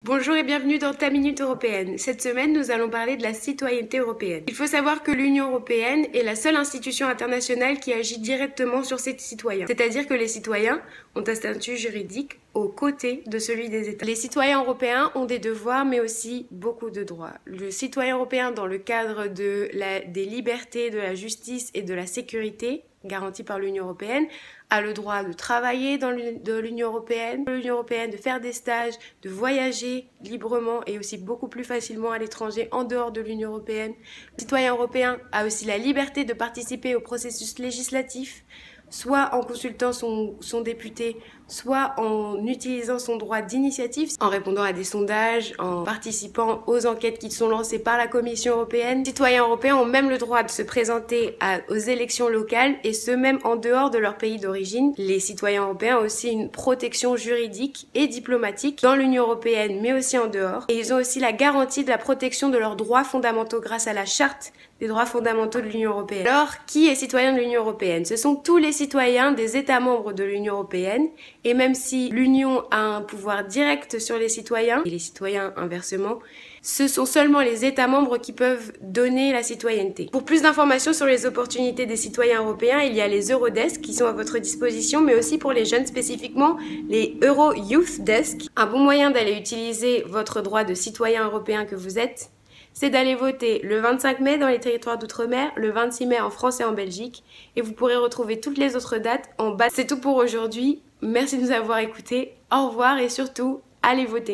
Bonjour et bienvenue dans ta Minute Européenne. Cette semaine, nous allons parler de la citoyenneté européenne. Il faut savoir que l'Union Européenne est la seule institution internationale qui agit directement sur ses citoyens. C'est-à-dire que les citoyens ont un statut juridique aux côtés de celui des États. Les citoyens européens ont des devoirs mais aussi beaucoup de droits. Le citoyen européen, dans le cadre des libertés, de la justice et de la sécurité garanties par l'Union Européenne, a le droit de travailler dans l'Union Européenne, de faire des stages, de voyager librement et aussi beaucoup plus facilement à l'étranger en dehors de l'Union Européenne. Le citoyen européen a aussi la liberté de participer au processus législatif, soit en consultant son député, soit en utilisant son droit d'initiative, en répondant à des sondages, en participant aux enquêtes qui sont lancées par la Commission européenne. Les citoyens européens ont même le droit de se présenter aux élections locales, et ce même en dehors de leur pays d'origine. Les citoyens européens ont aussi une protection juridique et diplomatique dans l'Union européenne, mais aussi en dehors. Et ils ont aussi la garantie de la protection de leurs droits fondamentaux grâce à la Charte des droits fondamentaux de l'Union européenne. Alors, qui est citoyen de l'Union européenne? Ce sont tous les citoyens des États membres de l'Union européenne, et même si l'Union a un pouvoir direct sur les citoyens, et les citoyens inversement, ce sont seulement les États membres qui peuvent donner la citoyenneté. Pour plus d'informations sur les opportunités des citoyens européens, il y a les Eurodesk qui sont à votre disposition, mais aussi pour les jeunes spécifiquement, les Euro Youth Desk. Un bon moyen d'aller utiliser votre droit de citoyen européen que vous êtes, c'est d'aller voter le 25 mai dans les territoires d'outre-mer, le 26 mai en France et en Belgique, et vous pourrez retrouver toutes les autres dates en bas. C'est tout pour aujourd'hui, merci de nous avoir écoutés, au revoir et surtout, allez voter.